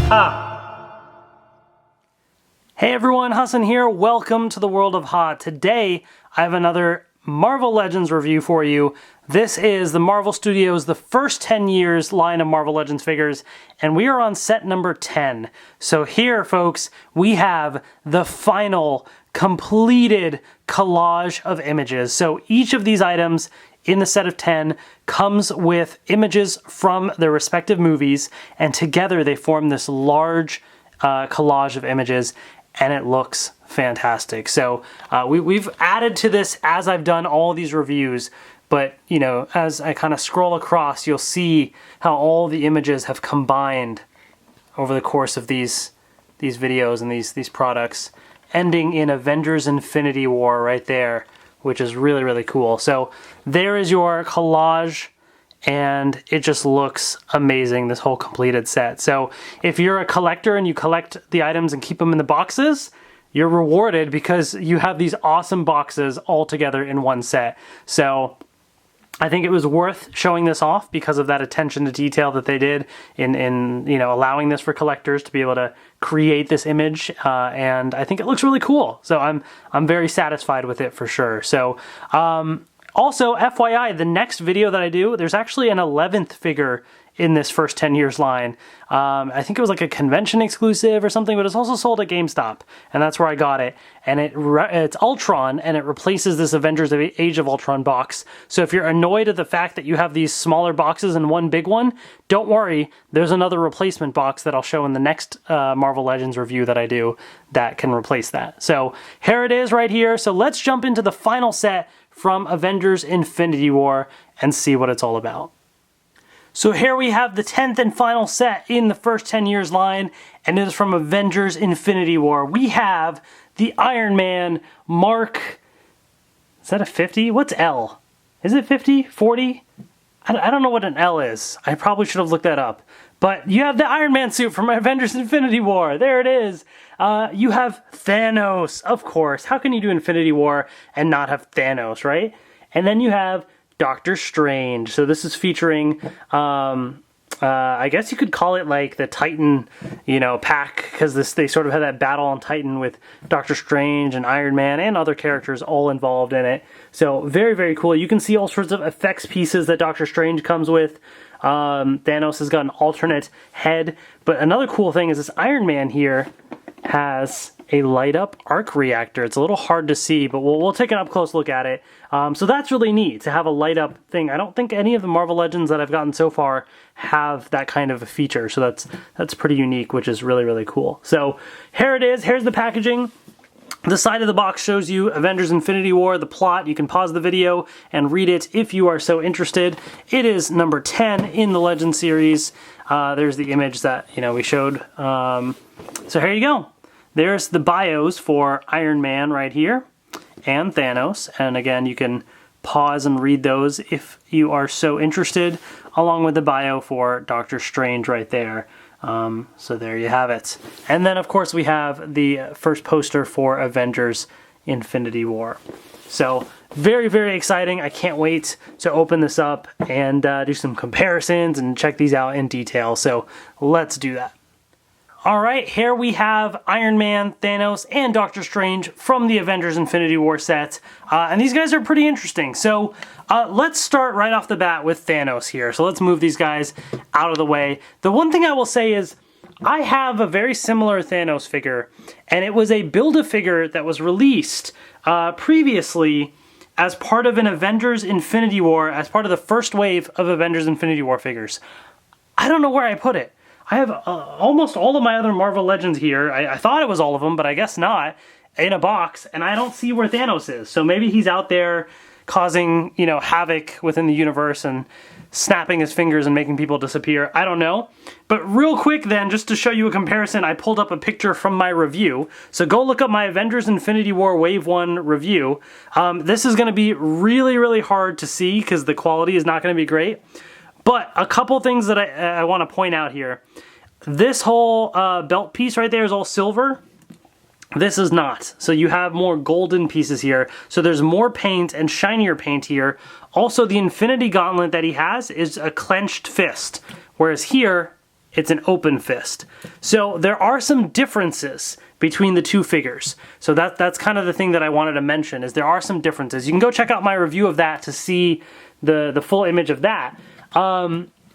Ha! Hey everyone, Hassan here. Welcome to the world of Ha. Today, I have another Marvel Legends review for you. This is the Marvel Studios, the first 10 years line of Marvel Legends figures, and we are on set number 10. So here, folks, we have the final completed collage of images. So each of these items in the set of 10 comes with images from their respective movies, and together they form this large collage of images, and it looks fantastic. So we've added to this as I've done all these reviews, but you know, as I kind of scroll across, you'll see how all the images have combined over the course of these videos and these products, ending in Avengers Infinity War right there, which is really, really cool. So there is your collage, and it just looks amazing, this whole completed set. So if you're a collector and you collect the items and keep them in the boxes, you're rewarded because you have these awesome boxes all together in one set. So I think it was worth showing this off because of that attention to detail that they did in you know, allowing this for collectors to be able to create this image, and I think it looks really cool. So I'm very satisfied with it for sure. So also, FYI, the next video that I do, there's actually an 11th figure in this first 10 years line. I think it was like a convention exclusive or something, but it's also sold at GameStop, and that's where I got it. And it's Ultron, and it replaces this Avengers Age of Ultron box. So if you're annoyed at the fact that you have these smaller boxes and one big one, don't worry, there's another replacement box that I'll show in the next Marvel Legends review that I do that can replace that. So here it is right here. So let's jump into the final set from Avengers Infinity War and see what it's all about. So here we have the 10th and final set in the first 10 years line, and it is from Avengers Infinity War. We have the Iron Man Mark, is that a 50? What's L? Is it 50? 40? I don't know what an L is. I probably should have looked that up. But you have the Iron Man suit from Avengers Infinity War. There it is. You have Thanos, of course. How can you do Infinity War and not have Thanos, right? And then you have Doctor Strange. So this is featuring, I guess you could call it like the Titan, you know, pack, because they sort of had that battle on Titan with Doctor Strange and Iron Man and other characters all involved in it. So very, very cool. You can see all sorts of effects pieces that Doctor Strange comes with. Thanos has got an alternate head, but another cool thing is this Iron Man here has a light up arc reactor. It's a little hard to see, but we'll take an up close look at it. So that's really neat to have a light up thing. I don't think any of the Marvel Legends that I've gotten so far have that kind of a feature, so that's pretty unique, which is really, really cool. So here it is. Here's the packaging. The side of the box shows you Avengers Infinity War, the plot. You can pause the video and read it if you are so interested. It is number 10 in the Legend series. There's the image that, you know, we showed. So here you go. There's the bios for Iron Man right here and Thanos. And again, you can pause and read those if you are so interested, along with the bio for Doctor Strange right there. So there you have it. And then, of course, we have the first poster for Avengers Infinity War. So very, very exciting. I can't wait to open this up and do some comparisons and check these out in detail. So let's do that. All right, here we have Iron Man, Thanos, and Doctor Strange from the Avengers Infinity War set. And these guys are pretty interesting. So let's start right off the bat with Thanos here. So let's move these guys out of the way. The one thing I will say is I have a very similar Thanos figure, and it was a Build-A-Figure that was released previously as part of an Avengers Infinity War, as part of the first wave of Avengers Infinity War figures. I don't know where I put it. I have almost all of my other Marvel Legends here. I thought it was all of them, but I guess not, in a box, and I don't see where Thanos is. So maybe he's out there causing, you know, havoc within the universe and snapping his fingers and making people disappear. I don't know. But real quick then, just to show you a comparison, I pulled up a picture from my review. So go look up my Avengers Infinity War Wave 1 review. This is going to be really, really hard to see because the quality is not going to be great. But a couple things that I want to point out here. This whole belt piece right there is all silver. This is not. So you have more golden pieces here. So there's more paint and shinier paint here. Also, the Infinity Gauntlet that he has is a clenched fist, whereas here it's an open fist. So there are some differences between the two figures. So that's kind of the thing that I wanted to mention, is there are some differences. You can go check out my review of that to see the full image of that.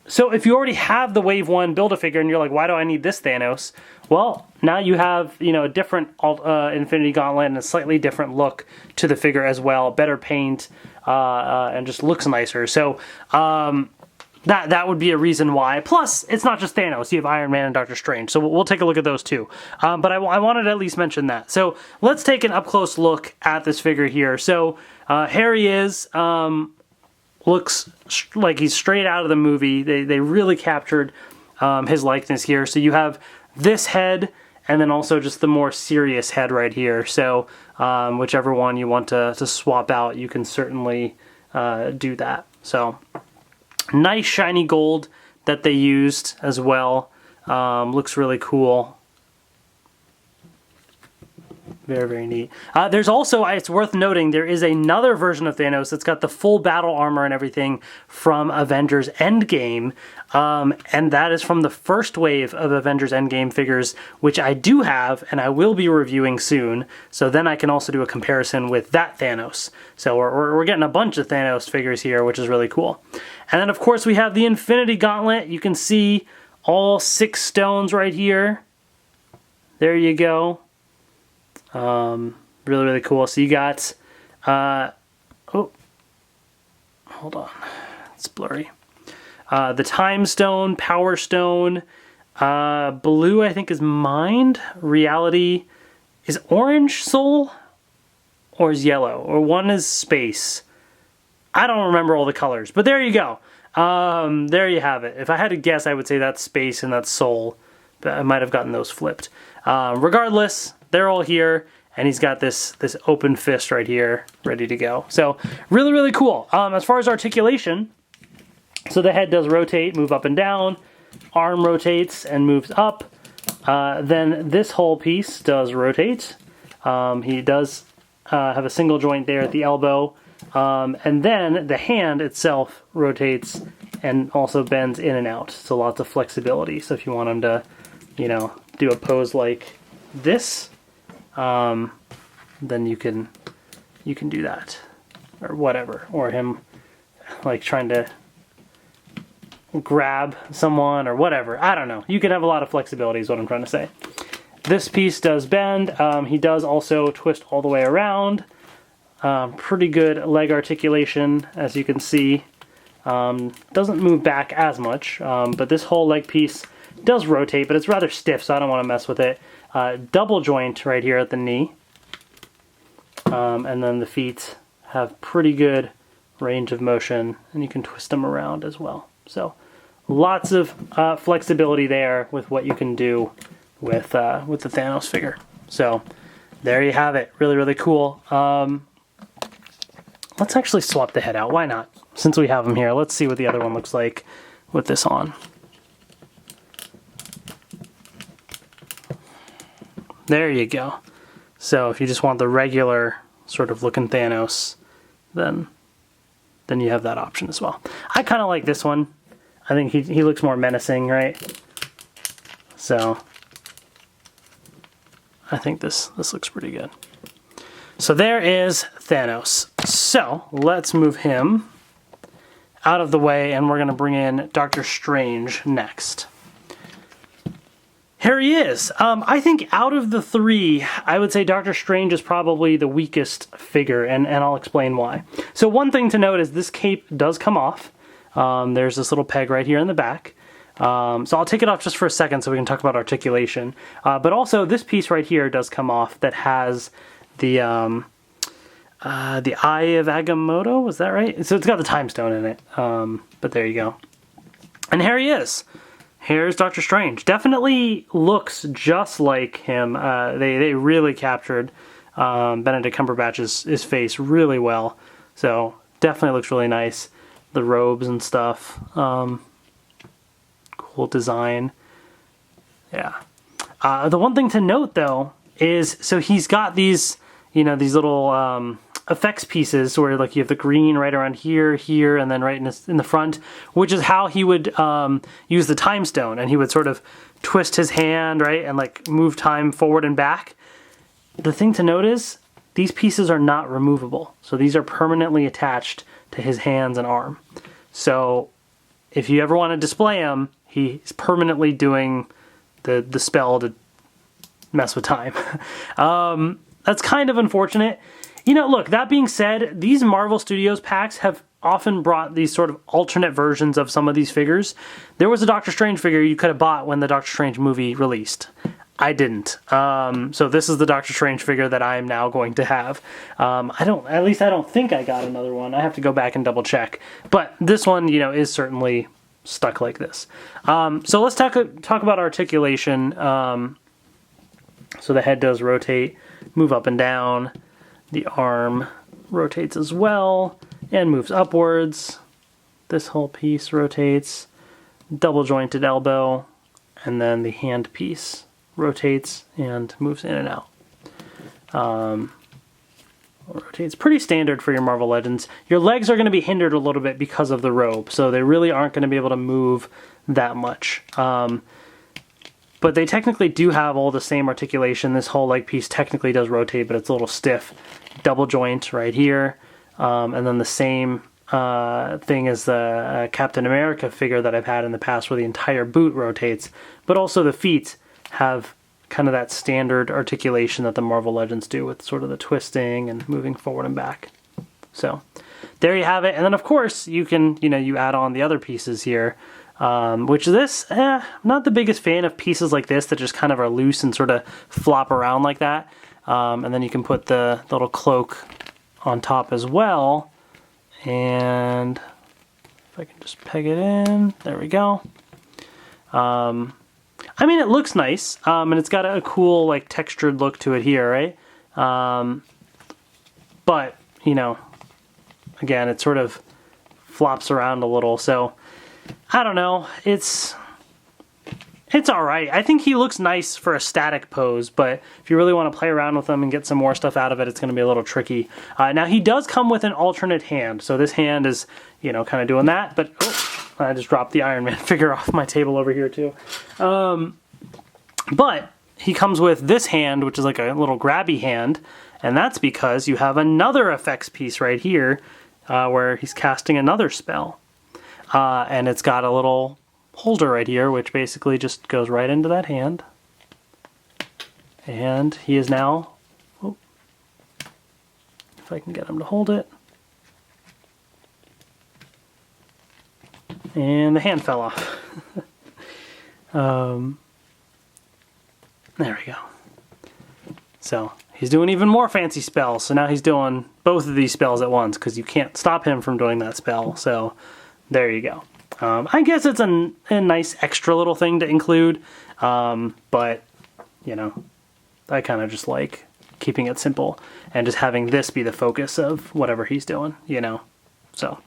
So if you already have the Wave 1 Build-A-Figure and you're like, why do I need this Thanos? Well, now you have, you know, a different Infinity Gauntlet and a slightly different look to the figure as well. Better paint, and just looks nicer. So that would be a reason why. Plus, it's not just Thanos. You have Iron Man and Doctor Strange. So we'll take a look at those too. But I wanted to at least mention that. So let's take an up-close look at this figure here. So here he is. Looks like he's straight out of the movie. They really captured his likeness here. So you have this head, and then also just the more serious head right here. So whichever one you want to swap out, you can certainly do that. So nice shiny gold that they used as well. Looks really cool. Very, very neat. There's also, it's worth noting, there is another version of Thanos that's got the full battle armor and everything from Avengers Endgame, and that is from the first wave of Avengers Endgame figures, which I do have, and I will be reviewing soon, so then I can also do a comparison with that Thanos. So we're getting a bunch of Thanos figures here, which is really cool. And then, of course, we have the Infinity Gauntlet. You can see all 6 stones right here. There you go. Really, really cool. So you got, oh, hold on, it's blurry. The Time Stone, Power Stone, blue I think is Mind, Reality is Orange Soul, or is Yellow, or one is Space. I don't remember all the colors, but there you go. There you have it. If I had to guess, I would say that's Space and that's Soul, but I might have gotten those flipped. Regardless, they're all here, and he's got this open fist right here, ready to go. So really, really cool. As far as articulation, so the head does rotate, move up and down, arm rotates and moves up. Then this whole piece does rotate. He does have a single joint there at the elbow, and then the hand itself rotates and also bends in and out. So lots of flexibility. So if you want him to, you know, do a pose like this, then you can do that, or whatever, or him like trying to grab someone or whatever. I don't know. You can have a lot of flexibility is what I'm trying to say. This piece does bend. He does also twist all the way around. Pretty good leg articulation, as you can see. Doesn't move back as much, but this whole leg piece does rotate, but it's rather stiff, so I don't want to mess with it. Double joint right here at the knee. And then the feet have pretty good range of motion, and you can twist them around as well. So lots of flexibility there with what you can do with the Thanos figure. So there you have it. Really, really cool. Let's actually swap the head out. Why not? Since we have him here, let's see what the other one looks like with this on. There you go. So if you just want the regular sort of looking Thanos, then you have that option as well. I kind of like this one. I think he looks more menacing, right? So I think this looks pretty good. So there is Thanos. So let's move him out of the way, and we're going to bring in Doctor Strange next. Here he is. I think out of the 3, I would say Doctor Strange is probably the weakest figure, and I'll explain why. So one thing to note is this cape does come off. There's this little peg right here in the back. So I'll take it off just for a second so we can talk about articulation. But also this piece right here does come off that has the Eye of Agamotto, is that right? So it's got the Time Stone in it. But there you go. And here he is. Here's Doctor Strange. Definitely looks just like him. They really captured Benedict Cumberbatch's face really well. So definitely looks really nice. The robes and stuff. Cool design. Yeah. The one thing to note though is, so he's got these, you know, these little effects pieces where like you have the green right around here, here, and then right in the front, which is how he would use the time stone, and he would sort of twist his hand, right, and like move time forward and back. The thing to note is these pieces are not removable, so these are permanently attached to his hands and arm. So if you ever want to display him, he's permanently doing the spell to mess with time. That's kind of unfortunate. You know, look, that being said, these Marvel Studios packs have often brought these sort of alternate versions of some of these figures. There was a Doctor Strange figure you could have bought when the Doctor Strange movie released. I didn't. So this is the Doctor Strange figure that I am now going to have. I don't think I got another one. I have to go back and double check. But this one, you know, is certainly stuck like this. So let's talk about articulation. So the head does rotate, move up and down. The arm rotates as well and moves upwards. This whole piece rotates, double jointed elbow, and then the hand piece rotates and moves in and out. Rotates pretty standard for your Marvel Legends. Your legs are going to be hindered a little bit because of the robe, so they really aren't going to be able to move that much. But they technically do have all the same articulation. This whole leg piece technically does rotate, but it's a little stiff. Double joint right here. And then the same thing as the Captain America figure that I've had in the past where the entire boot rotates. But also the feet have kind of that standard articulation that the Marvel Legends do with sort of the twisting and moving forward and back. So there you have it. And then of course you can, you add on the other pieces here. Which this, not the biggest fan of pieces like this that just kind of are loose and sort of flop around like that. And then you can put the little cloak on top as well. And if I can just peg it in, there we go. I mean, it looks nice, and it's got a cool, like, textured look to it here, right? But, again, it sort of flops around a little, so I don't know. It's all right. I think he looks nice for a static pose, but if you really want to play around with him and get some more stuff out of it, it's going to be a little tricky. Now, he does come with an alternate hand, so this hand is, kind of doing that, but I just dropped the Iron Man figure off my table over here, too. But he comes with this hand, which is like a little grabby hand, and that's because you have another effects piece right here where he's casting another spell. And it's got a little holder right here, which basically just goes right into that hand. And he is now, if I can get him to hold it. And the hand fell off. There we go. So he's doing even more fancy spells. So now he's doing both of these spells at once because you can't stop him from doing that spell. So there you go. I guess it's a nice extra little thing to include, but, I kind of just like keeping it simple and just having this be the focus of whatever he's doing, So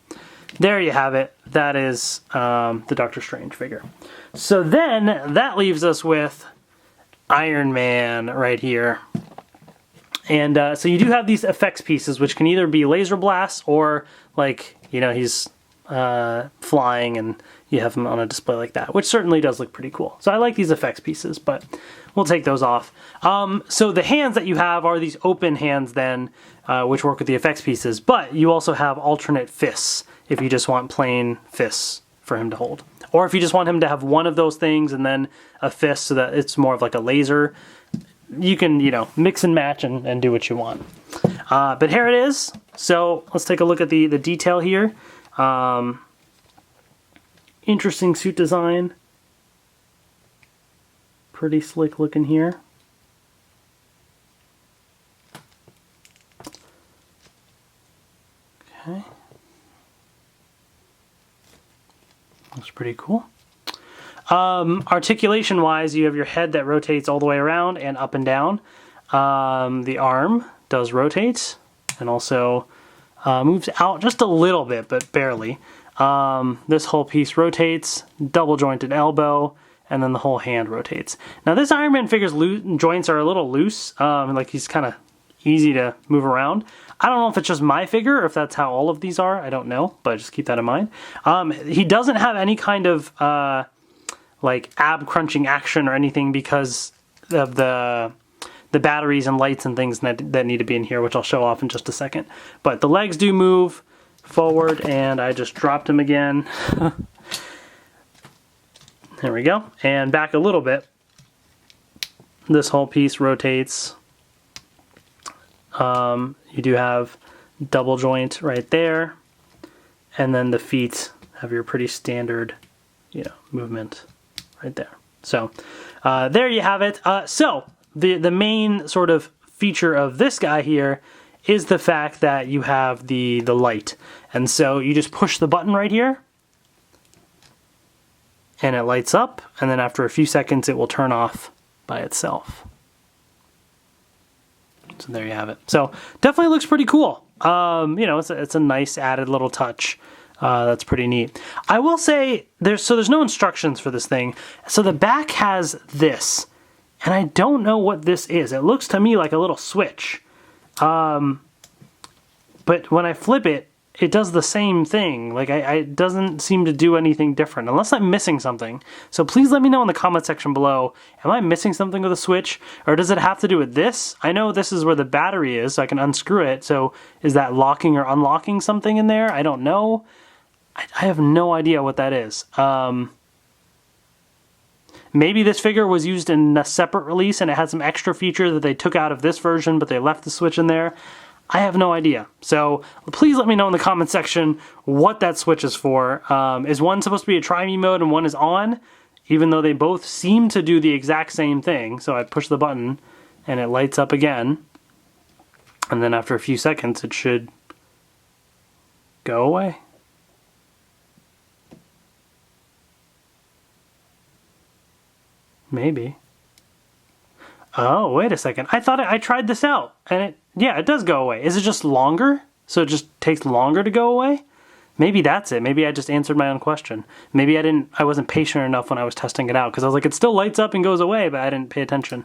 there you have it. That is the Doctor Strange figure. So then that leaves us with Iron Man right here. And so you do have these effects pieces, which can either be laser blasts or like, he's flying and you have him on a display like that, which certainly does look pretty cool. So I like these effects pieces, but we'll take those off. So the hands that you have are these open hands then, which work with the effects pieces, but you also have alternate fists if you just want plain fists for him to hold. Or if you just want him to have one of those things and then a fist so that it's more of like a laser, you can, mix and match and do what you want. But here it is. So let's take a look at the detail here. Interesting suit design. Pretty slick looking here. Okay. Looks pretty cool. Articulation wise, you have your head that rotates all the way around and up and down. The arm does rotate and also moves out just a little bit, but barely. This whole piece rotates, double jointed elbow, and then the whole hand rotates. Now this Iron Man figure's joints are a little loose, like he's kind of easy to move around. I don't know if it's just my figure or if that's how all of these are. I don't know, but just keep that in mind. He doesn't have any kind of like ab crunching action or anything because of the batteries and lights and things that need to be in here, which I'll show off in just a second. But the legs do move forward, and I just dropped him again. There we go. And back a little bit. This whole piece rotates. You do have double joint right there, and then the feet have your pretty standard, you know, movement right there. So there you have it. So the main sort of feature of this guy here is the fact that you have the light, and so you just push the button right here, and it lights up, and then after a few seconds it will turn off by itself. So there you have it. So definitely looks pretty cool. You know, it's a nice added little touch. That's pretty neat. I will say there's no instructions for this thing. So the back has this, and I don't know what this is. It looks to me like a little switch. But when I flip it, it does the same thing. Like it doesn't seem to do anything different, unless I'm missing something. So please let me know in the comment section below, am I missing something with a switch? Or does it have to do with this? I know this is where the battery is, so I can unscrew it. So is that locking or unlocking something in there? I don't know. I have no idea what that is. Maybe this figure was used in a separate release and it had some extra feature that they took out of this version, but they left the switch in there. I have no idea. So please let me know in the comment section what that switch is for. Is one supposed to be a try-me mode and one is on? Even though they both seem to do the exact same thing. So I push the button and it lights up again. And then after a few seconds it should go away. Maybe. Oh, wait a second. I thought I tried this out, and it does go away. Is it just longer? So it just takes longer to go away? Maybe that's it. Maybe I just answered my own question. Maybe I wasn't patient enough when I was testing it out, because I was like, it still lights up and goes away, but I didn't pay attention.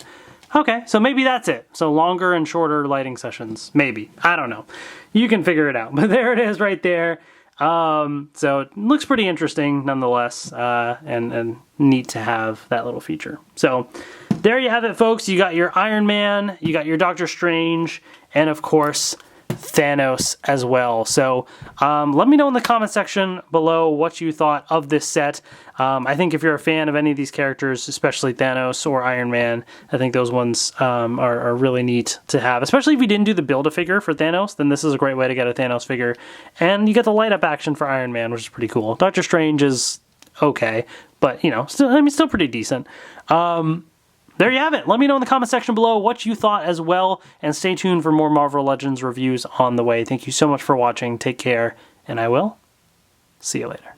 Okay, so maybe that's it. So longer and shorter lighting sessions. Maybe. I don't know. You can figure it out. But there it is right there. So it looks pretty interesting nonetheless, and neat to have that little feature. So there you have it, folks. You got your Iron Man, you got your Doctor Strange, and of course Thanos as well. So let me know in the comment section below what you thought of this set. I think if you're a fan of any of these characters, especially Thanos or Iron Man, I think those ones are really neat to have. Especially if you didn't do the Build-A-Figure for Thanos, then this is a great way to get a Thanos figure. And you get the light-up action for Iron Man, which is pretty cool. Doctor Strange is okay, but, you know, still pretty decent. There you have it. Let me know in the comment section below what you thought as well, and stay tuned for more Marvel Legends reviews on the way. Thank you so much for watching. Take care, and I will see you later.